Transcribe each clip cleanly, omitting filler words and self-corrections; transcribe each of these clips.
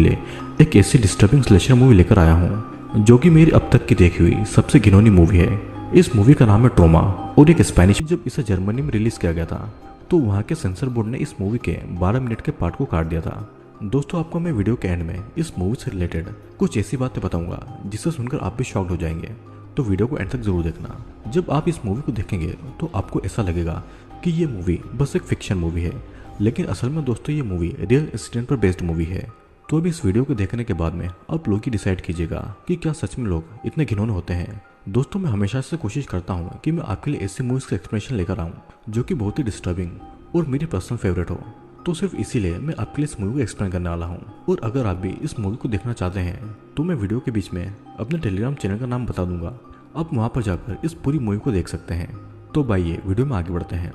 लिए एक ऐसी डिस्टर्बिंग स्लेशर मूवी लेकर आया हूँ जो कि मेरी अब तक की देखी हुई सबसे घिनौनी मूवी है। इस मूवी का नाम है ट्रोमा और एक स्पेनिश। जब इसे जर्मनी में रिलीज किया गया था तो वहाँ के सेंसर बोर्ड ने इस मूवी के 12 मिनट के पार्ट को काट दिया था। दोस्तों, आपको मैं वीडियो के एंड में इस मूवी से रिलेटेड कुछ ऐसी बातें बताऊंगा जिसे सुनकर आप भी शॉक्ड हो जाएंगे, तो वीडियो को एंड तक जरूर देखना। जब आप इस मूवी को देखेंगे तो आपको ऐसा लगेगा कि ये मूवी बस एक फिक्शन मूवी है, लेकिन असल में दोस्तों ये मूवी रियल इंसिडेंट पर बेस्ड मूवी है। तो अभी इस वीडियो को देखने के बाद में आप लोग ही डिसाइड कीजिएगा कि क्या सच में लोग इतने घिनौने होते हैं। दोस्तों, मैं हमेशा से कोशिश करता हूँ कि मैं आपके लिए ऐसी मूवीज का एक्सप्लेनेशन लेकर आऊँ जो कि बहुत ही डिस्टर्बिंग और मेरी पर्सनल फेवरेट हो। तो सिर्फ इसीलिए मैं आपके लिए इस मूवी को एक्सप्लेन करने वाला हूँ। और अगर आप भी इस मूवी को देखना चाहते हैं तो मैं वीडियो के बीच में अपने टेलीग्राम चैनल का नाम बता दूंगा, आप वहाँ पर जाकर इस पूरी मूवी को देख सकते हैं। तो आइए वीडियो में आगे बढ़ते हैं।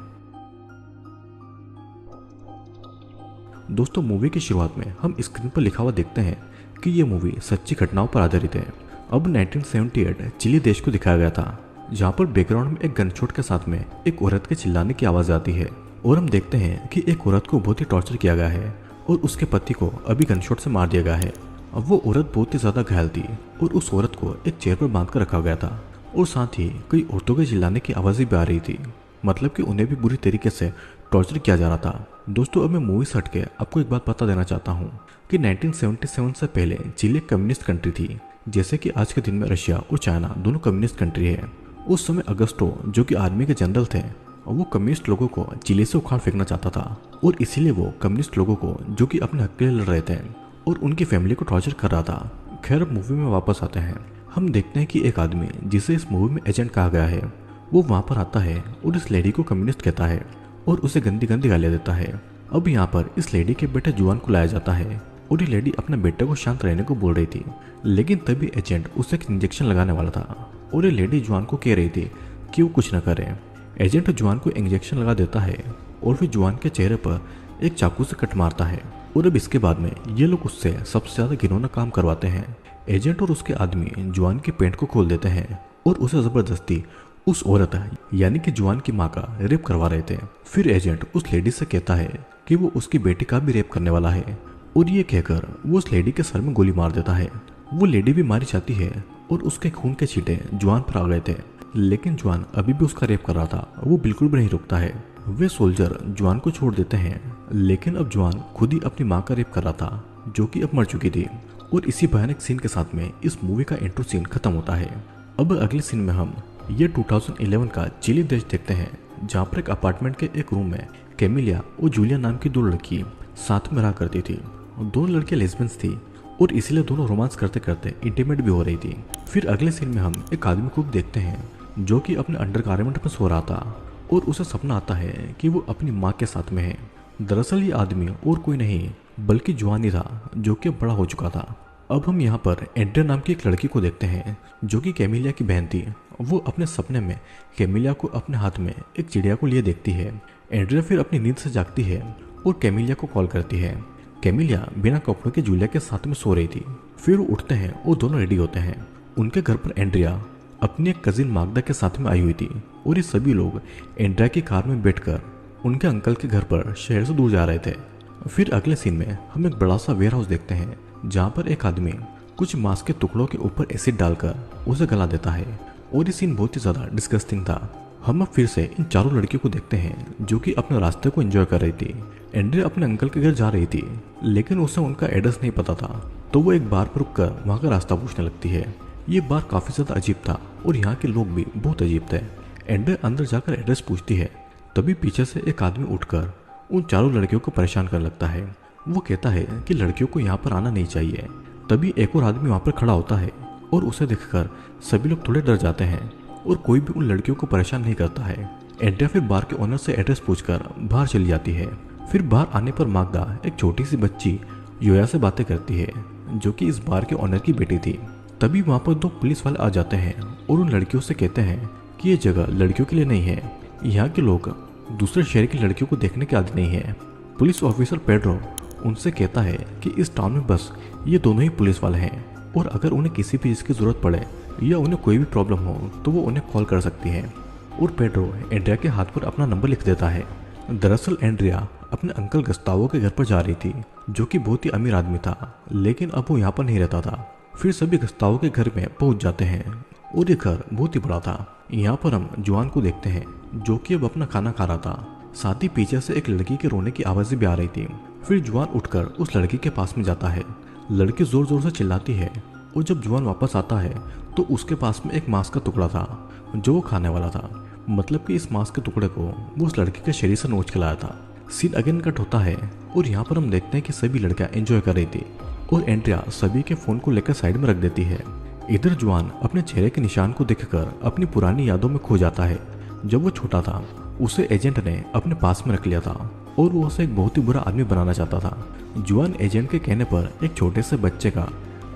दोस्तों, मूवी की शुरुआत में हम स्क्रीन पर लिखा हुआ देखते हैं कि ये मूवी सच्ची घटनाओं पर आधारित है। अब 1978 चिली देश को दिखाया गया था, जहाँ पर बैकग्राउंड में एक गनशॉट के साथ में एक औरत के चिल्लाने की आवाज आती है और हम देखते हैं कि एक औरत को बहुत ही टॉर्चर किया गया है और उसके पति को अभी गनशॉट से मार दिया गया है। अब वो औरत बहुत ही ज्यादा घायल थी और उस औरत को एक चेयर पर बांध कर रखा गया था और साथ ही कई औरतों के चिल्लाने की आवाजें भी आ रही थी, मतलब कि उन्हें भी बुरी तरीके से टॉर्चर किया जा रहा था। दोस्तों, अब मैं मूवी से हटके आपको एक बात बता देना चाहता हूँ कि 1977 से पहले चिली एक कम्युनिस्ट कंट्री थी, जैसे कि आज के दिन में रशिया और चाइना दोनों कम्युनिस्ट कंट्री है। उस समय अगस्टो, जो कि आर्मी के जनरल थे, वो कम्युनिस्ट लोगों को चिली से उखाड़ फेंकना चाहता था और इसीलिए वो कम्युनिस्ट लोगों को, जो कि अपने हक के लिए लड़ रहे थे, और उनकी फैमिली को टॉर्चर कर रहा था। खैर, अब मूवी में वापस आते हैं। हम देखते हैं कि एक आदमी जिसे इस मूवी में एजेंट कहा गया है, वो वहाँ पर आता है और इस लेडी को कम्युनिस्ट कहता है और उसे गंदी गंदी गालियाँ देता है। अब यहाँ पर इस लेडी के बेटे जुआन को लाया जाता है और ये लेडी अपने बेटे को शांत रहने को बोल रही थी, लेकिन तभी एजेंट उसे एक इंजेक्शन लगाने वाला था और ये लेडी जुआन को कह रही थी कि वो कुछ न करे। एजेंट जुआन को इंजेक्शन लगा देता है और फिर जुआन के चेहरे पर एक चाकू से कट मारता है और अब इसके बाद में ये लोग उससे सबसे ज्यादा घिनौना काम करवाते हैं। एजेंट और उसके आदमी जुआन के पेंट को खोल देते हैं और उसे जबरदस्ती उस औरत यानी कि जुआन की माँ का रेप करवा रहे थे। फिर एजेंट उस लेडी से कहता है कि वो उसकी बेटी का भी रेप करने वाला है और ये कहकर वो उस लेडी के सर में गोली मार देता है। वो लेडी भी मारी जाती है और उसके खून के छींटे जुआन पर आ गए थे, लेकिन जुआन अभी भी उसका रेप कर रहा था। वो बिल्कुल भी नहीं रुकता है। वे सोल्जर जुआन को छोड़ देते हैं, लेकिन अब जुआन खुद ही अपनी माँ का रेप कर रहा था, जो कि अब मर चुकी थी। और इसी भयानक सीन के साथ में इस मूवी का इंट्रो सीन खत्म होता है। अब अगले सीन में हम ये 2011 का चिली देश देखते हैं, जहाँ पर एक अपार्टमेंट के एक रूम में कैमिलिया और जूलिया नाम की दो लड़की साथ में रहा करती थी। दोनों लड़कियां लेस्बियंस थी और इसीलिए दोनों रोमांस करते करते इंटीमेट भी हो रही थी। फिर अगले सीन में हम एक आदमी को देखते हैं जो कि अपने अंडरगारमेंट में सो रहा था और उसे सपना आता है कि वो अपनी माँ के साथ में है। दरअसल ये आदमी और कोई नहीं बल्कि जुआन ही था, जो कि बड़ा हो चुका था। अब हम यहाँ पर एंड्रिया नाम की एक लड़की को देखते हैं जो कि कैमिलिया की बहन थी। वो अपने सपने में कैमिलिया को अपने हाथ में एक चिड़िया को लिए देखती है। एंड्रिया फिर अपनी नींद से जागती है और कैमिलिया को कॉल करती है। कैमिलिया बिना कपड़ों के जूलिया के साथ में सो रही थी। फिर वो उठते हैं और दोनों रेडी होते हैं। उनके घर पर एंड्रिया अपनी एक कजिन मागदा के साथ में आई हुई थी और ये सभी लोग एंड्रिया की कार में बैठकर उनके अंकल के घर पर शहर से दूर जा रहे थे। फिर अगले सीन में हम एक बड़ा सा वेयर हाउस देखते हैं, जहाँ पर एक आदमी कुछ मांस के टुकड़ों के ऊपर एसिड डालकर उसे गला देता है और ये सीन बहुत ही ज्यादा डिस्गस्टिंग था। हम अब फिर से इन चारों लड़कियों को देखते हैं जो कि अपने रास्ते को एंजॉय कर रही थी। एंड्रिया अपने अंकल के घर जा रही थी, लेकिन उसे उनका एड्रेस नहीं पता था, तो वो एक बार पर रुककर वहाँ का रास्ता पूछने लगती है। ये बार काफी ज्यादा अजीब था और यहाँ के लोग भी बहुत अजीब थे। एंड्रिया अंदर जाकर एड्रेस पूछती है, तभी पीछे से एक आदमी उठकर उन चारों लड़कियों को परेशान करने लगता है। वो कहता है कि लड़कियों को यहाँ पर आना नहीं चाहिए। तभी एक और आदमी वहाँ पर खड़ा होता है और उसे देखकर सभी लोग थोड़े डर जाते हैं और कोई भी उन लड़कियों को परेशान नहीं करता है। एंड्रिया फिर बार के ओनर से एड्रेस पूछकर बाहर चली जाती है। फिर बाहर आने पर मागदा एक छोटी सी बच्ची योया से बातें करती है, जो कि इस बार के ओनर की बेटी थी। तभी वहाँ पर दो पुलिस वाले आ जाते हैं और उन लड़कियों से कहते हैं कि ये जगह लड़कियों के लिए नहीं है, यहाँ के लोग दूसरे शहर की लड़कियों को देखने के आदि नहीं है। पुलिस ऑफिसर पेड्रो उनसे कहता है कि इस टाउन में बस ये दोनों ही पुलिस वाले हैं और अगर उन्हें किसी भी चीज़ की जरूरत पड़े या उन्हें कोई भी प्रॉब्लम हो तो वो उन्हें कॉल कर सकती है। और पेड्रो एंड्रिया के हाथ पर अपना नंबर लिख देता है दरअसल एंड्रिया अपने अंकल गस्तावो के घर पर जा रही थी, जो कि बहुत ही अमीर आदमी था, लेकिन अब वो यहाँ पर नहीं रहता था। फिर सभी गस्तावो के घर में पहुंच जाते हैं और ये घर बहुत ही बड़ा था। यहाँ पर हम जुआन को देखते हैं, जो कि अब अपना खाना खा रहा था। साथ ही पीछे से एक लड़की के रोने की आवाज़ें भी आ रही थी। फिर जुआन उठकर उस लड़की के पास में जाता है। लड़की जोर जोर से चिल्लाती है और जब जुआन वापस आता है तो उसके पास में एक मांस का टुकड़ा था जो वो खाने वाला था। मतलब कि इस मांस के टुकड़े को वो उस लड़की के शरीर से नोच के लाया था। सीन अगेन कट होता है और यहाँ पर हम देखते हैं कि सभी लड़कियां एंजॉय कर रही थी और एंड्रिया सभी के फोन को लेकर साइड में रख देती है। इधर जुआन अपने चेहरे के निशान को देखकर अपनी पुरानी यादों में खो जाता है। जब वो छोटा था उसे एजेंट ने अपने पास में रख लिया था और वो उसे एक बहुत ही बुरा आदमी बनाना चाहता था। जुआन एजेंट के कहने पर एक छोटे से बच्चे का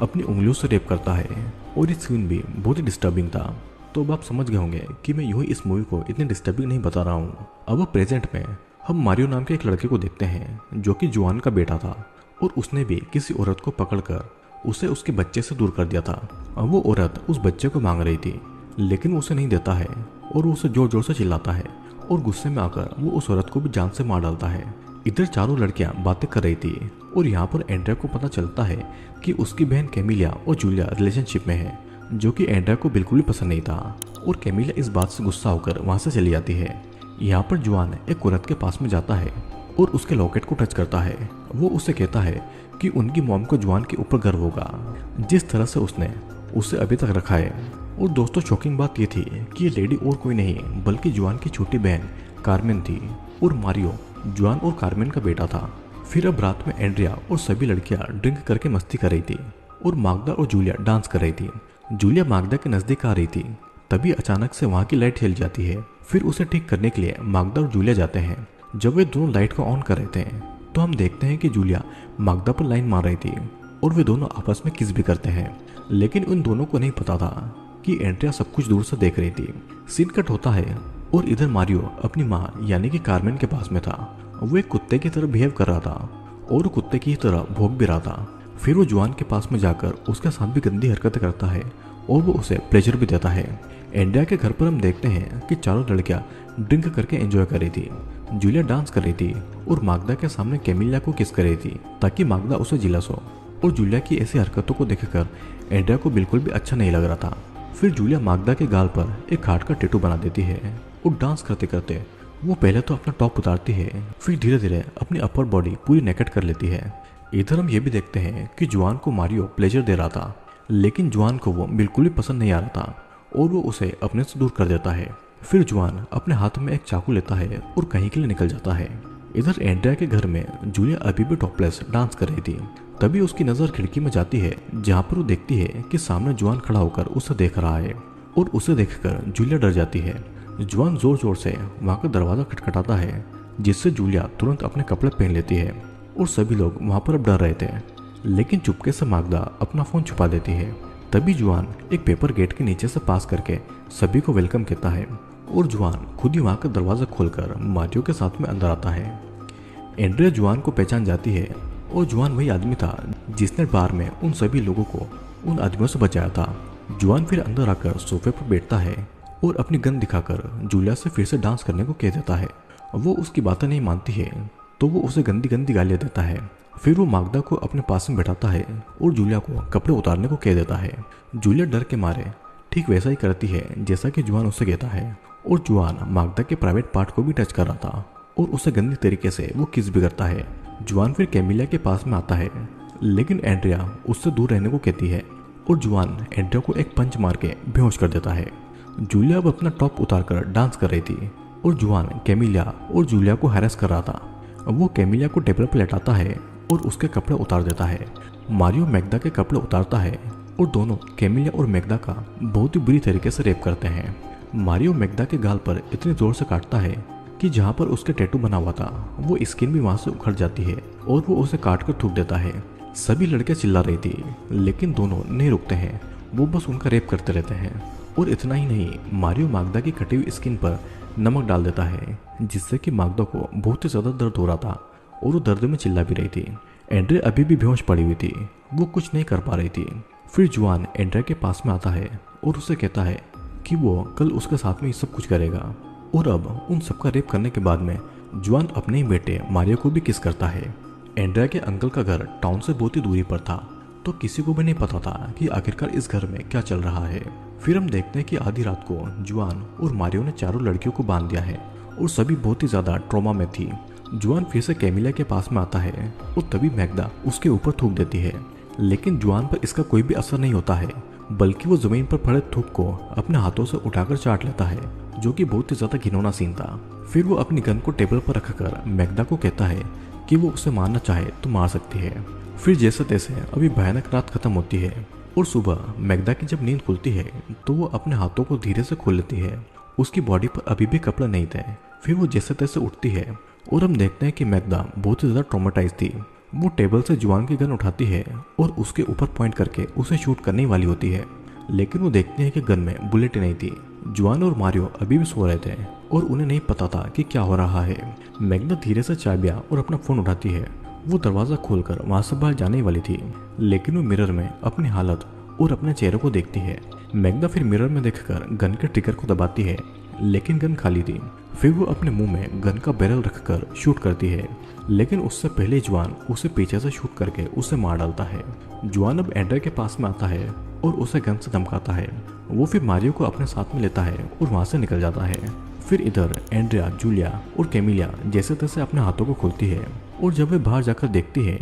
अपनी उंगलियों से रेप करता है और ये सीन भी बहुत ही डिस्टर्बिंग था। तो अब आप समझ गए होंगे कि मैं यूं ही इस मूवी को इतनी डिस्टर्बिंग नहीं बता रहा हूँ। अब प्रेजेंट में हम मारियो नाम के एक लड़के को देखते हैं, जो कि जुआन का बेटा था और उसने भी किसी औरत को पकड़कर उसे उसके बच्चे से दूर कर दिया था। अब वो औरत उस बच्चे को मांग रही थी, लेकिन वो उसे नहीं देता है और वो उसे जोर जोर से चिल्लाता है और गुस्से में आकर वो उस औरत को भी जान से मार डालता है। इधर चारों लड़कियां बातें कर रही थी और यहाँ पर एंड्रिया को पता चलता है कि उसकी बहन कैमिलिया और जूलिया रिलेशनशिप में है, जो कि एंड्रिया को बिल्कुल भी पसंद नहीं था और कैमिलिया इस बात से गुस्सा होकर वहां से चली जाती है। यहाँ पर जुआन एक औरत के पास में जाता है और उसके लॉकेट को टच करता है। वो उसे कहता है कि उनकी मॉम को जुआन के ऊपर गर्व होगा, जिस तरह से उसने उसे अभी तक रखा है। और दोस्तों शॉकिंग बात ये थी कि ये लेडी और कोई नहीं बल्कि जुआन की छोटी बहन कार्मेन थी और मारियो जुआन और कार्मेन का बेटा था। फिर अब रात में एंड्रिया और सभी लड़कियां ड्रिंक करके मस्ती कर रही थी और मागदा और जूलिया डांस कर रही थी। जूलिया मागदा के नजदीक आ रही थी, तभी अचानक से वहां की लाइट हिल जाती है। फिर उसे ठीक करने के लिए मागदा और जूलिया जाते हैं। जब वे दोनों लाइट को ऑन कर रहे थे तो हम देखते हैं कि जूलिया मागदा पर लाइन मार रही थी और वे दोनों आपस में किस भी करते हैं, लेकिन उन दोनों को नहीं पता था कि एंड्रिया सब कुछ दूर से देख रही थी। सीन कट होता है और इधर मारियो अपनी माँ यानी कि कार्मेन के पास में था। वो एक कुत्ते की तरह बिहेव कर रहा था और कुत्ते की तरह भौंक भी रहा था। फिर वो जुआन के पास में जाकर उसके साथ भी गंदी हरकतें करता है और वो उसे प्लेजर भी देता है। एंड्रिया के घर पर हम देखते हैं कि चारों लड़कियां ड्रिंक करके एंजॉय कर रही थी। जूलिया डांस कर रही थी और मागदा के सामने कैमिलिया को किस कर रही थी ताकि मागदा उसे जिलस हो। और जूलिया की ऐसी हरकतों को देखकर एंड्रिया को बिल्कुल भी अच्छा नहीं लग रहा था। फिर जूलिया मागदा के गाल पर एक हार्ट का टैटू बना देती है और डांस करते करते वो पहले तो अपना टॉप उतारती है, फिर धीरे धीरे अपनी अपर बॉडी पूरी नेकेट कर लेती है। इधर हम ये भी देखते हैं कि जुआन को मारियो प्लेजर दे रहा था, लेकिन जुआन को वो बिल्कुल भी पसंद नहीं आ रहा था और वो उसे अपने से दूर कर देता है। फिर जुआन अपने हाथ में एक चाकू लेता है और कहीं के लिए निकल जाता है। इधर एंड्रिया के घर में जूलिया अभी भी टॉपलेस डांस कर रही थी। तभी उसकी नजर खिड़की में जाती है, जहाँ पर वो देखती है कि सामने जुआन खड़ा होकर उसे देख रहा है और उसे देखकर जूलिया डर जाती है। जुआन जोर जोर से वहां का दरवाजा खटखटाता है, जिससे जूलिया तुरंत अपने कपड़े पहन लेती है और सभी लोग वहां पर अब डर रहे थे। लेकिन चुपके से मागदा अपना फोन छुपा देती है। तभी जुआन एक पेपर गेट के नीचे से पास करके सभी को वेलकम कहता है और जुआन खुद ही वहां का दरवाजा खोलकर मारियो के साथ में अंदर आता है। एंड्रिया जुआन को पहचान जाती है और जुआन वही आदमी था जिसने बार में उन सभी लोगों को उन आदमियों से बचाया था। जुआन फिर अंदर आकर सोफे पर बैठता है और अपनी गन दिखाकर जूलिया से फिर से डांस करने को कह देता है। वो उसकी बातें नहीं मानती है तो वो उसे गंदी गंदी गालियां देता है। फिर वो मागदा को अपने पास में बैठाता है और जूलिया को कपड़े उतारने को कह देता है। जूलिया डर के मारे ठीक वैसा ही करती है जैसा कि जुआन उसे कहता है और जुआन मागदा के प्राइवेट पार्ट को भी टच कर रहा था और उसे गंदी तरीके से वो किस भी करता है। जुआन फिर कैमिलिया के पास में आता है, लेकिन एंड्रिया उससे दूर रहने को कहती है और जुआन एंड्रिया को एक पंच मार के बेहोश कर देता है। जूलिया अब अपना टॉप उतारकर डांस कर रही थी और जुआन कैमिलिया और जूलिया को हैरेस कर रहा था। वो कैमिलिया को टेबल पर लेटाता है और उसके कपड़े उतार देता है। मारियो मैगदा के कपड़े उतारता है और दोनों कैमिलिया और मैगदा का बहुत ही बुरी तरीके से रेप करते हैं। मारियो मैगदा के गाल पर इतनी जोर से काटता है कि जहाँ पर उसके टैटू बना हुआ था वो स्किन भी वहां से उखड़ जाती है और वो उसे काट कर थूक देता है। सभी लड़के चिल्ला रही थी, लेकिन दोनों नहीं रुकते हैं, वो बस उनका रेप करते रहते हैं। और इतना ही नहीं, मारियो मागदा की कटी हुई स्किन पर नमक डाल देता है, जिससे कि मागदा को बहुत ही ज्यादा दर्द हो रहा था और वो दर्द में चिल्ला भी रही थी। एंड्रिया अभी भी बेहोश पड़ी हुई थी, वो कुछ नहीं कर पा रही थी। फिर जुआन एंड्रिया के पास में आता है और उसे कहता है कि वो कल उसके साथ में ये सब कुछ करेगा। और अब उन सबका रेप करने के बाद में जुआन अपने ही बेटे मारियो को भी किस करता है। एंड्रिया के अंकल का घर टाउन से बहुत ही दूरी पर था, तो किसी को भी नहीं पता था कि आखिरकार इस घर में क्या चल रहा है। फिर हम देखते हैं कि आधी रात को जुआन और मारियो ने चारों लड़कियों को बांध दिया है और सभी बहुत ही ज्यादा ट्रॉमा में थी। जुआन फिर से कैमिला के पास में आता है और तभी मैग्दा उसके ऊपर थूक देती है, लेकिन जुआन पर इसका कोई भी असर नहीं होता है, बल्कि वो जमीन पर पड़े थूक को अपने हाथों से उठाकर चाट लेता है, जो कि बहुत ही ज्यादा घिनौना सीन था। फिर वो अपनी गन को टेबल पर रखकर मैग्दा को कहता है कि वो उसे मारना चाहे तो मार सकती है। फिर जैसे तैसे अभी भयानक रात खत्म होती है और सुबह मैग्दा की जब नींद खुलती है तो वो अपने हाथों को धीरे से खोल लेती है। उसकी बॉडी पर अभी भी कपड़ा नहीं थे। फिर वो जैसे तैसे उठती है और हम देखते हैं कि मैग्दा बहुत ही ज्यादा ट्रॉमेटाइज थी। वो टेबल से जुआन की गन उठाती है और उसके ऊपर पॉइंट करके उसे शूट करने वाली होती है, लेकिन वो देखते हैं कि गन में बुलेट नहीं थी। जुआन और मारियो अभी भी सो रहे थे और उन्हें नहीं पता था कि क्या हो रहा है। मैग्दा धीरे से चाबियां और अपना फोन उठाती है। वो दरवाजा खोलकर वहां से बाहर जाने वाली थी, लेकिन वो मिरर में अपनी हालत और अपने चेहरे को देखती है। मैग्दा फिर मिरर में देखकर गन के ट्रिगर को दबाती है, लेकिन गन खाली थी। फिर वो अपने मुंह में गन का बैरल रखकर शूट करती है, लेकिन उससे पहले जुआन उसे पीछे से शूट करके उसे मार डालता है। जुआन अब एंड्रिया के पास में आता है और उसे गन से धमकाता है। वो फिर मारियो को अपने साथ में लेता है और वहां से निकल जाता है। फिर इधर एंड्रिया, जूलिया और कैमिलिया जैसे तैसे अपने हाथों को खोलती है और जब वे बाहर जाकर देखती है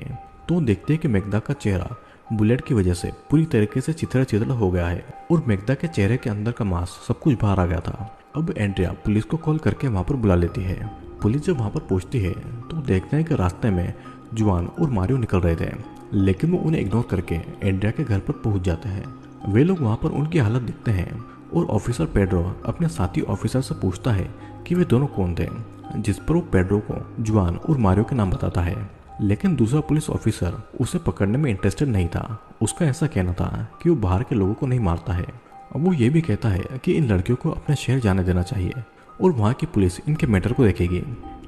तो देखते हैं कि मैग्दा का चेहरा बुलेट की वजह से पूरी तरीके से चिथड़ा चिथड़ा हो गया है और मैग्दा के चेहरे के अंदर का मांस सब कुछ बाहर आ गया था। अब एंड्रिया पुलिस को कॉल करके वहां पर बुला लेती है। पुलिस जब वहां पर पहुंचती है तो देखते हैं कि रास्ते में जुआन और मारियो निकल रहे थे, लेकिन वो उन्हें इग्नोर करके एंड्रिया के घर पर पहुंच जाते हैं। वे लोग वहां पर उनकी हालत देखते हैं और ऑफिसर पेड्रो अपने साथी ऑफिसर से पूछता है कि वे दोनों कौन थे, जिस पर वो पेड्रो को जुआन और मारियो के नाम बताता है। लेकिन दूसरा पुलिस ऑफिसर उसे पकड़ने में इंटरेस्टेड नहीं था। उसका ऐसा कहना था कि वो बाहर के लोगों को नहीं मारता है। अब वो ये भी कहता है कि इन लड़कियों को अपने शहर जाने देना चाहिए और वहाँ की पुलिस इनके मैटर को देखेगी,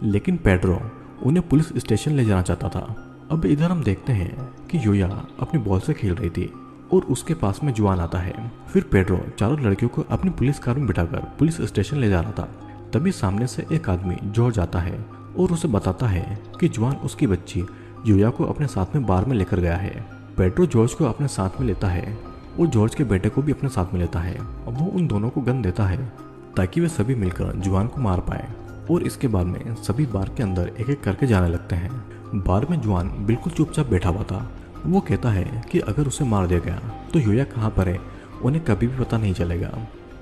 लेकिन पेड्रो उन्हें पुलिस स्टेशन ले जाना चाहता था। अब इधर हम देखते हैं कि योया अपनी बॉल से खेल रही थी और उसके पास में जुआन आता है। फिर पेड्रो चारों लड़कियों को अपनी पुलिस कार में बिठाकर पुलिस स्टेशन ले जा रहा था। तभी सामने से एक आदमी जॉर्ज आता है और उसे बताता है कि जुआन उसकी बच्ची योया को अपने साथ में बार में लेकर गया है। पेड्रो जॉर्ज को अपने साथ में लेता है और जॉर्ज के बेटे को भी अपने साथ में लेता है। अब वो उन दोनों को गन देता है ताकि वे सभी मिलकर जुआन को मार पाए और इसके बाद में सभी बार के अंदर एक एक करके जाने लगते हैं। बार में जुआन बिल्कुल चुपचाप बैठा हुआ था। वो कहता है कि अगर उसे मार दिया गया तो योया कहाँ पर है उन्हें कभी भी पता नहीं चलेगा,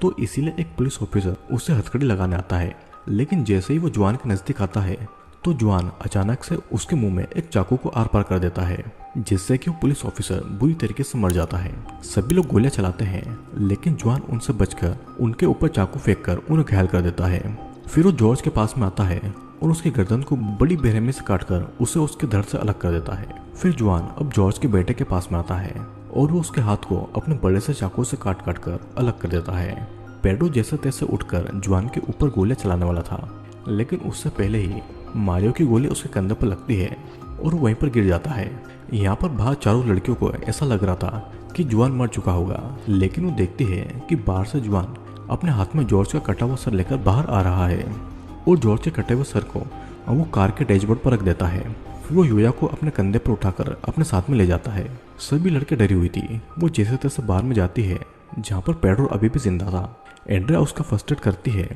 तो इसीलिए एक पुलिस ऑफिसर उसे हथकड़ी लगाने आता है। लेकिन जैसे ही वो जुआन के नजदीक आता है तो जुआन अचानक से उसके मुंह में एक चाकू को आर पार कर देता है, जिससे कि वो पुलिस ऑफिसर बुरी तरीके से मर जाता है। सभी लोग गोलियां चलाते हैं, लेकिन जुआन उनसे बचकर उनके ऊपर चाकू फेंक कर उन्हें घायल कर देता है। फिर वो जॉर्ज के पास में आता है और उसकी गर्दन को बड़ी बेरहमी से काटकर उसे उसके धड़ से अलग कर देता है। फिर जुआन अब जॉर्ज के बेटे के पास में आता है और वो उसके हाथ को अपने बड़े से चाकू से काट काट कर अलग कर देता है। पेड्रो जैसे तैसे उठकर जुआन के ऊपर गोलियां चलाने वाला था, लेकिन उससे पहले ही मारियो की गोली उसके कंधे पर लगती है और वहीं पर गिर जाता है। यहाँ पर बाहर चारों लड़कियों को ऐसा लग रहा था कि जुआन मर चुका होगा, लेकिन वो देखती है कि बाहर से जुआन अपने हाथ में जॉर्ज का कटा हुआ सर लेकर बाहर आ रहा है और जॉर्ज के कटे हुए सर को वो कार के डैशबोर्ड पर रख देता है। फिर वो योया को अपने कंधे पर उठाकर अपने साथ में ले जाता है। सभी लड़के डरी हुई थी। वो जैसे तैसे बाहर में जाती है जहाँ पर पेड्रो अभी भी जिंदा था। एंड्रिया उसका फर्स्ट एड करती है,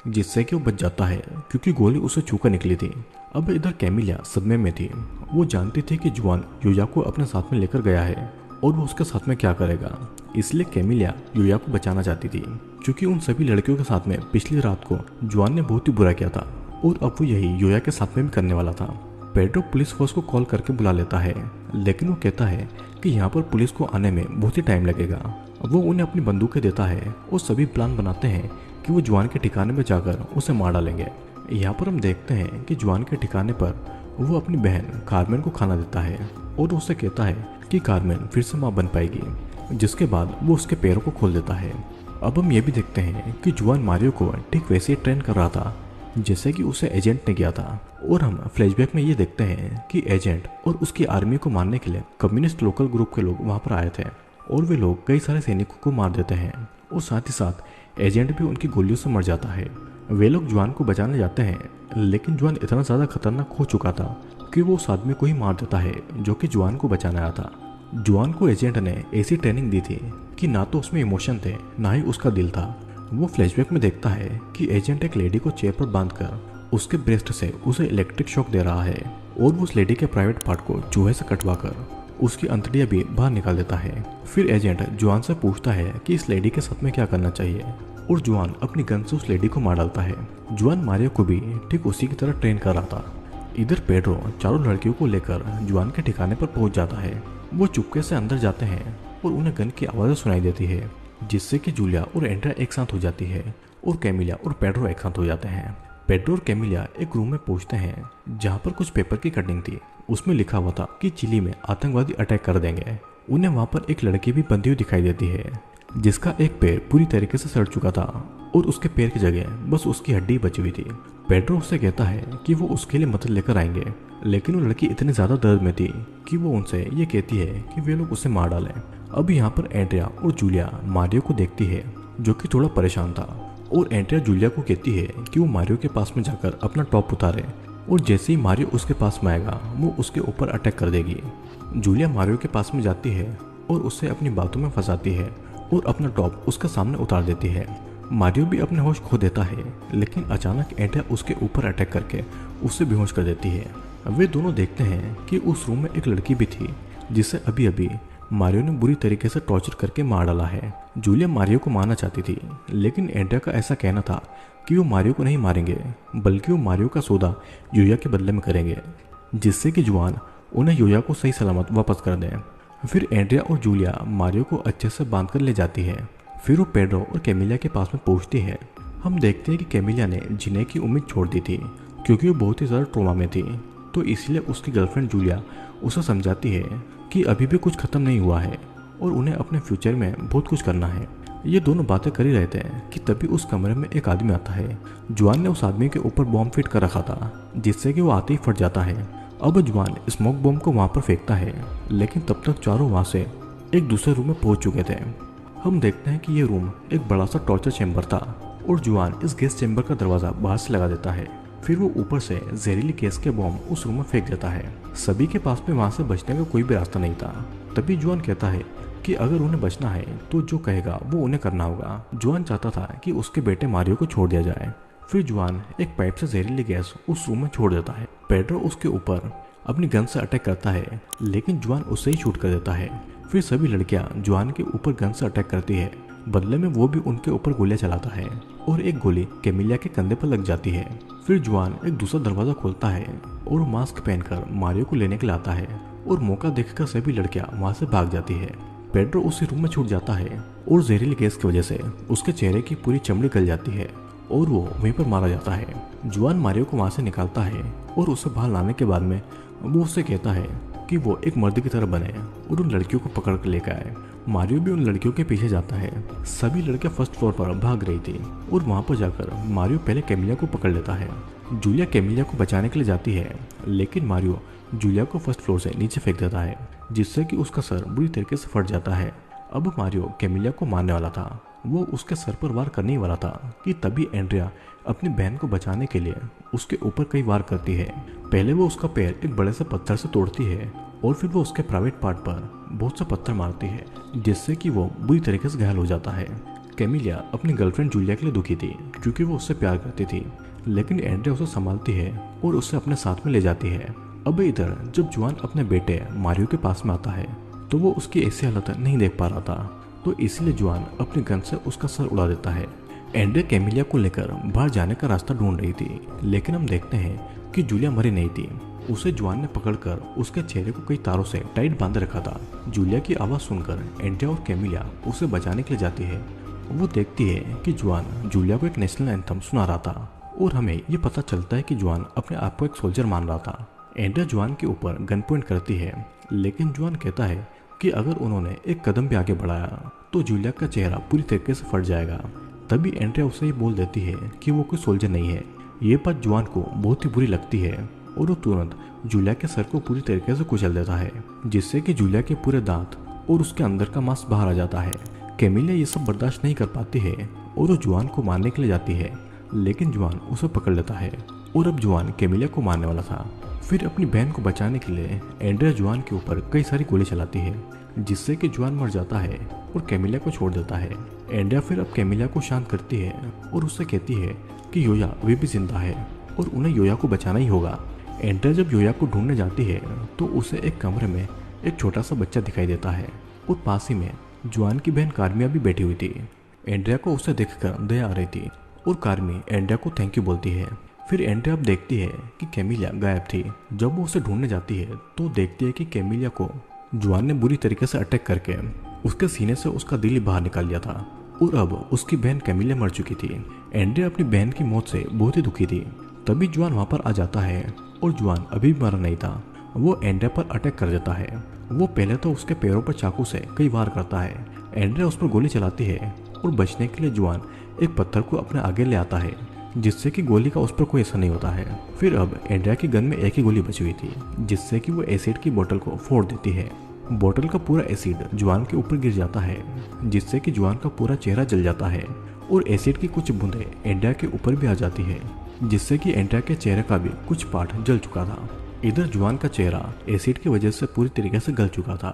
जिससे कि वो बच जाता है क्योंकि गोली उसे छूकर निकली थी। अब इधर कैमिलिया सदमे में थी। वो जानती थी कि जुआन योया को अपने साथ में लेकर गया है और वो उसके साथ में क्या करेगा, इसलिए कैमिलिया योया को बचाना चाहती थी, क्योंकि उन सभी लड़कियों के साथ में पिछली रात को जुआन ने बहुत ही बुरा किया था और अब वो यही योया के साथ में भी करने वाला था। पेड्रो पुलिस फोर्स को कॉल करके बुला लेता है, लेकिन वो कहता है कि यहाँ पर पुलिस को आने में बहुत ही टाइम लगेगा। वो उन्हें अपनी बंदूकें देता है और सभी प्लान बनाते हैं कि वो जुआन के ठिकाने में जाकर उसे मार डालेंगे। यहाँ पर हम देखते हैं कि जुआन के ठिकाने पर वो अपनी बहन कार्मेन को खाना देता है और उससे कहता है कि कार्मेन फिर से माँ बन पाएगी, जिसके बाद वो उसके पैरों को खोल देता है। अब हम ये भी देखते हैं कि जुआन मारियो को ठीक वैसे ही ट्रेन कर रहा था जैसे कि उसे एजेंट ने किया था, और हम फ्लैशबैक में ये देखते हैं कि एजेंट और उसकी आर्मी को मारने के लिए कम्युनिस्ट लोकल ग्रुप के लोग वहाँ पर आए थे और वे लोग कई सारे सैनिकों को मार देते हैं और साथ ही साथ एजेंट भी उनकी गोलियों से मर जाता है। वे लोग जुआन को बचाने जाते हैं, लेकिन जुआन इतना ज़्यादा खतरनाक हो चुका था कि वो उस आदमी को ही मार देता है जो कि जुआन को बचाने आया था। जुआन को एजेंट ने ऐसी ट्रेनिंग दी थी कि ना तो उसमें इमोशन थे ना ही उसका दिल था। वो फ्लैशबैक में देखता है कि एजेंट एक लेडी को चेयर पर बांधकर उसके ब्रेस्ट से उसे इलेक्ट्रिक शॉक दे रहा है और वो उस लेडी के प्राइवेट पार्ट को चूहे से कटवाकर उसकी अंतड़ियां भी बाहर निकाल देता है। फिर एजेंट जुआन से पूछता है कि इस लेडी के साथ में क्या करना चाहिए और जुआन अपनी गन से उस लेडी को मार डालता है। जुआन मारियो को भी ठीक उसी की तरह ट्रेन कर रहा था। इधर पेड्रो चारों लड़कियों को लेकर जुआन के ठिकाने पर पहुंच जाता है। वो चुपके से अंदर जाते हैं और उन्हें गन की आवाज़ सुनाई देती है, जिससे कि जूलिया और एंड्रिया एक साथ हो जाती है और कैमिलिया और पेड्रो एक साथ हो जाते हैं। पेड्रो और कैमिलिया एक रूम में पहुंचते हैं जहां पर कुछ पेपर की कटिंग थी। उसमें लिखा हुआ था कि चिली में आतंकवादी अटैक कर देंगे। उन्हें वहां पर एक लड़की भी बंधी हुई दिखाई देती है जिसका एक पैर पूरी तरीके से सड़ चुका था और उसके पैर की जगह बस उसकी हड्डी बची हुई थी। पेड्रो उससे कहता है कि वो उसके लिए मदद लेकर आएंगे, लेकिन वो लड़की इतनी ज्यादा दर्द में थी कि वो उनसे ये कहती है कि वे लोग उसे मार डालें। अब यहाँ पर एंड्रिया और जूलिया मारियो को देखती है जो कि थोड़ा परेशान था और एंड्रिया जूलिया को कहती है कि वो मारियो के पास में जाकर अपना टॉप उतारे और जैसे ही मारियो उसके पास में आएगा वो उसके ऊपर अटैक कर देगी। जूलिया मारियो के पास में जाती है और उससे अपनी बातों में फंसाती है और अपना टॉप उसके सामने उतार देती है। मारियो भी अपने होश खो देता है, लेकिन अचानक एंड्रिया उसके ऊपर अटैक करके उसे बेहोश कर देती है। वे दोनों देखते हैं कि उस रूम में एक लड़की भी थी जिसे अभी अभी मारियो ने बुरी तरीके से टॉर्चर करके मार डाला है। जूलिया मारियो को मारना चाहती थी, लेकिन एंड्रिया का ऐसा कहना था कि वो मारियो को नहीं मारेंगे बल्कि वो मारियो का सौदा यूया के बदले में करेंगे, जिससे कि जुआन उन्हें यूया को सही सलामत वापस कर दें। फिर एंड्रिया और जूलिया मारियो को अच्छे से बांध कर ले जाती है। फिर वो पेड्रो और कैमिलिया के पास में पहुंचती है। हम देखते हैं कि कैमिलिया ने जीने की उम्मीद छोड़ दी थी क्योंकि वो बहुत ही ज़्यादा ट्रॉमा में थी, तो इसलिए उसकी गर्लफ्रेंड जूलिया उसे समझाती है कि अभी भी कुछ खत्म नहीं हुआ है और उन्हें अपने फ्यूचर में बहुत कुछ करना है। ये दोनों बातें कर ही रहते हैं कि तभी उस कमरे में एक आदमी आता है। जुआन ने उस आदमी के ऊपर बॉम्ब फिट कर रखा था जिससे कि वो आते ही फट जाता है। अब जुआन स्मोक बॉम्ब को वहां पर फेंकता है, लेकिन तब तक चारों वहां से एक दूसरे रूम में पहुंच चुके थे। हम देखते हैं कि ये रूम एक बड़ा सा टॉर्चर चैम्बर था और जुआन इस गैस चैम्बर का दरवाजा बाहर से लगा देता है। फिर वो ऊपर से जहरीली गैस के बॉम्ब उस रूम में फेंक देता है। सभी के पास में वहां से बचने का कोई भी रास्ता नहीं था। तभी जुआन कहता है कि अगर उन्हें बचना है तो जो कहेगा वो उन्हें करना होगा। जुआन चाहता था कि उसके बेटे मारियो को छोड़ दिया जाए। फिर जुआन एक पाइप से जहरीली गैस उस रूम में छोड़ देता है। पेड्रो उसके ऊपर अपनी गन से अटैक करता है, लेकिन जुआन उससे ही शूट कर देता है। फिर सभी लड़कियां जुआन के ऊपर गन से अटैक करती है। बदले में वो भी उनके ऊपर गोलियां चलाता है और एक गोली कैमिलिया के कंधे पर लग जाती है। फिर जुआन एक दूसरा दरवाजा खोलता है और मास्क पहनकर मारियो को लेने के लिए आता है और मौका देखकर सभी लड़कियां वहां से भाग जाती है। पेड्रो उसी रूम में छूट जाता है और जहरीली गैस की वजह से उसके चेहरे की पूरी चमड़ी गल जाती है और वो वहीं पर मारा जाता है। जुआन मारियो को वहां से निकालता है और उसे बाहर लाने के बाद में वो उससे कहता है कि वो एक मर्द की तरह बने और उन लड़कियों को पकड़ कर लेकर आए। मारियो भी उन लड़कियों के पीछे जाता है। सभी लड़कियां फर्स्ट फ्लोर पर भाग रही थी और वहां पर जाकर मारियो पहले कैमिलिया को पकड़ लेता है। जूलिया कैमिलिया को बचाने के लिए जाती है, लेकिन मारियो जूलिया को फर्स्ट फ्लोर से नीचे फेंक देता है, जिससे कि उसका सर बुरी तरीके से फट जाता है। अब मारियो कैमिलिया को मारने वाला था, वो उसके सर पर वार करने वाला था कि तभी एंड्रिया अपनी बहन को बचाने के लिए उसके ऊपर कई वार करती है। पहले वो उसका पैर एक बड़े से पत्थर से तोड़ती है और फिर वो उसके प्राइवेट पार्ट पर बहुत से पत्थर मारती है, जिससे कि वो बुरी तरीके से घायल हो जाता है। कैमिलिया अपनी गर्लफ्रेंड जूलिया के लिए दुखी थी क्योंकि वो उससे प्यार करती थी, लेकिन एंड्रिया उसे संभालती है और उसे अपने साथ में ले जाती है। अब इधर जब जुआन अपने बेटे मारियो के पास में आता है तो वो उसकी ऐसी हालत नहीं देख पा रहा था, तो इसलिए जुआन अपनी गन से उसका सर उड़ा देता है। एंड्रिया कैमिलिया को लेकर बाहर जाने का रास्ता ढूंढ रही थी, लेकिन हम देखते हैं कि जूलिया मरी नहीं थी। उसे जुआन ने पकड़कर उसके चेहरे को कई तारों से टाइट बांधे रखा था। जूलिया की आवाज़ सुनकर एंड्रिया और कैमिलिया उसे बचाने के लिए जाती है। वो देखती है कि जुआन जूलिया को एक नेशनल एंथम सुना रहा था और हमें ये पता चलता है कि जुआन अपने आप को एक सोल्जर मान रहा था। एंड्रिया जुआन के ऊपर गन पॉइंट करती है, लेकिन जुआन कहता है कि अगर उन्होंने एक कदम भी आगे बढ़ाया तो जूलिया का चेहरा पूरी तरीके से फट जाएगा। तभी एंड्रिया उसे ये बोल देती है कि वो कोई सोल्जर नहीं है। ये बात जुआन को बहुत ही बुरी लगती है और वो तुरंत जूलिया के सर को पूरी तरीके से कुचल देता है, जिससे कि जूलिया के पूरे दांत और उसके अंदर का मांस बाहर आ जाता है। कैमिलिया ये सब बर्दाश्त नहीं कर पाती है और वो जुआन को मारने के लिए जाती है, लेकिन जुआन उसे पकड़ लेता है और अब जुआन कैमिलिया को मारने वाला था। फिर अपनी बहन को बचाने के लिए एंड्रिया जुआन के ऊपर कई सारी गोली चलाती है, जिससे कि जुआन मर जाता है और कैमिलिया को छोड़ देता है। एंड्रिया फिर अब कैमिलिया को शांत करती है और उससे कहती है कि योया वे भी जिंदा है और उन्हें योया को बचाना ही होगा। एंड्रिया जब योया को ढूंढने जाती है तो उसे एक कमरे में एक छोटा सा बच्चा दिखाई देता है और पास ही में जुआन की बहन कार्मिया भी बैठी हुई थी। एंड्रिया को उसे देखकर दया आ रही थी और कार्मी एंड्रिया को थैंक यू बोलती है। फिर एंड्रिया अब देखती है कि कैमिलिया गायब थी। जब वो उसे ढूंढने जाती है तो देखती है कि कैमिलिया को जुआन ने बुरी तरीके से अटैक करके उसके सीने से उसका दिल ही बाहर निकाल लिया था और अब उसकी बहन कैमिलिया मर चुकी थी। एंड्रिया अपनी बहन की मौत से बहुत ही दुखी थी। तभी जुआन वहां पर आ जाता है और जुआन अभी भी मरा नहीं था। वो एंड्रिया पर अटैक कर देता है। वो पहले तो उसके पैरों पर चाकू से कई वार करता है। एंड्रिया उस पर गोली चलाती है और बचने के लिए जुआन एक पत्थर को अपने आगे ले आता है, जिससे कि गोली का उस पर कोई असर नहीं होता है। फिर अब एंड्रिया की गन में एक ही गोली बची हुई थी, जिससे कि वो एसिड की बोतल को फोड़ देती है। बोतल का पूरा एसिड जुआन के ऊपर गिर जाता है, जिससे कि जुआन का पूरा चेहरा जल जाता है और एसिड की कुछ बूंदें एंड्रिया के ऊपर भी आ जाती है, जिससे कि एंड्रिया के चेहरे का भी कुछ पार्ट जल चुका था। इधर जुआन का चेहरा एसिड की वजह से पूरी तरीके से गल चुका था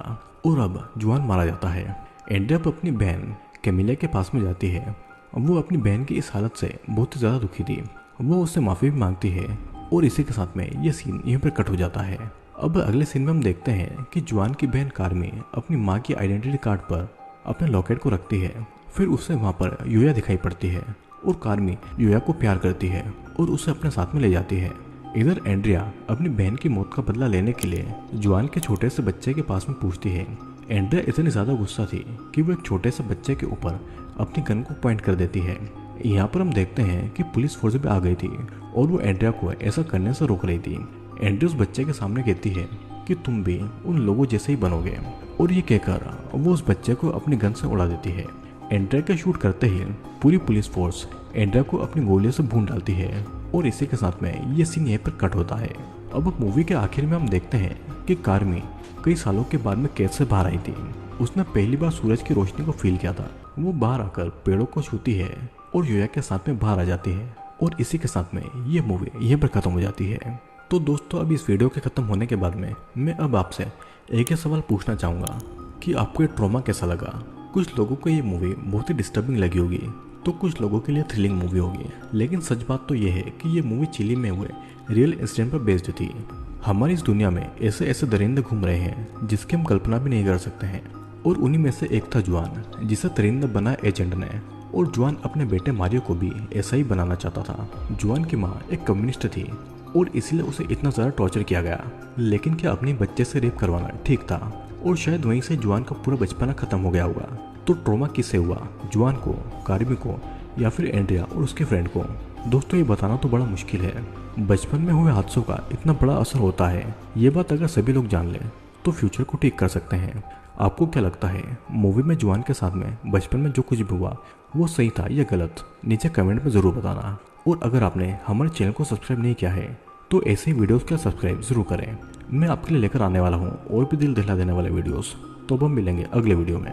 और अब जुआन मारा जाता है। एंड्रिया अपनी बहन कैमिलिया के पास में जाती है। वो अपनी बहन की इस हालत से बहुत ही ज़्यादा दुखी थी। वो उससे माफ़ी भी मांगती है और इसी के साथ में ये सीन यहीं पर कट हो जाता है। अब अगले सीन में हम देखते हैं कि जुआन की बहन कार्मी अपनी माँ की आइडेंटिटी कार्ड पर अपने लॉकेट को रखती है। फिर उसे वहाँ पर योया दिखाई पड़ती है और कार्मी योया को प्यार करती है और उसे अपने साथ में ले जाती है। इधर एंड्रिया अपनी बहन की मौत का बदला लेने के लिए जुआन के छोटे से बच्चे के पास में पूछती है। एंड्रिया इतनी ज़्यादा गुस्सा थी कि वो एक छोटे से बच्चे के ऊपर अपनी गन को पॉइंट कर देती है। यहाँ पर हम देखते हैं कि पुलिस फोर्स भी आ गई थी और वो एंड्रिया को ऐसा करने से रोक रही थी। एंड्रिया उस बच्चे के सामने कहती है कि तुम भी उन लोगों जैसे ही बनोगे, और ये कहकर वो उस बच्चे को अपनी गन से उड़ा देती है। एंड्रिया के शूट करते ही पूरी पुलिस फोर्स एंड्रिया को अपनी गोलियों से भून डालती है और इसी के साथ में ये सीन यहीं पर कट होता है। अब मूवी के आखिर में हम देखते हैं कि कार्मी कई सालों के बाद में कैद से बाहर आई थी। उसने पहली बार सूरज की रोशनी को फील किया था। वो बाहर आकर पेड़ों को छूती है और योया के साथ में बाहर आ जाती है और इसी के साथ में ये मूवी यहीं पर खत्म हो जाती है। तो दोस्तों, अब इस वीडियो के खत्म होने के बाद में मैं अब आपसे एक ही सवाल पूछना चाहूँगा कि आपको ये ट्रॉमा कैसा लगा। कुछ लोगों को ये मूवी बहुत ही डिस्टर्बिंग लगी होगी, तो कुछ लोगों के लिए थ्रिलिंग मूवी होगी, लेकिन सच बात तो ये है कि ये मूवी चिली में हुए रियल इंसिडेंट पर बेस्ड थी। हमारी इस दुनिया में ऐसे ऐसे दरिंदे घूम रहे हैं जिसकी हम कल्पना भी नहीं कर सकते हैं, और उन्हीं में से एक था जुआन, जिसे दरिंदा बनाया एजेंट ने। और जुआन अपने बेटे मारियो को भी ऐसा ही बनाना चाहता था। जुआन की माँ एक कम्युनिस्ट थी और इसलिए उसे इतना ज़्यादा टॉर्चर किया गया। लेकिन क्या अपने बच्चे से रेप करवाना ठीक था? और शायद वहीं से जुआन का पूरा बचपना खत्म हो गया होगा। तो ट्रॉमा किससे हुआ, जुआन को, कार्मी को, या फिर एंड्रिया और उसके फ्रेंड को? दोस्तों, ये बताना तो बड़ा मुश्किल है। बचपन में हुए हादसों का इतना बड़ा असर होता है, ये बात अगर सभी लोग जान लें तो फ्यूचर को ठीक कर सकते हैं। आपको क्या लगता है, मूवी में जुआन के साथ में बचपन में जो कुछ भी हुआ वो सही था या गलत? नीचे कमेंट में ज़रूर बताना। और अगर आपने हमारे चैनल को सब्सक्राइब नहीं किया है तो ऐसे ही वीडियोस का सब्सक्राइब जरूर करें। मैं आपके लिए लेकर आने वाला हूँ और भी दिल दहला देने वाले वीडियोस। तो अब हम मिलेंगे अगले वीडियो में।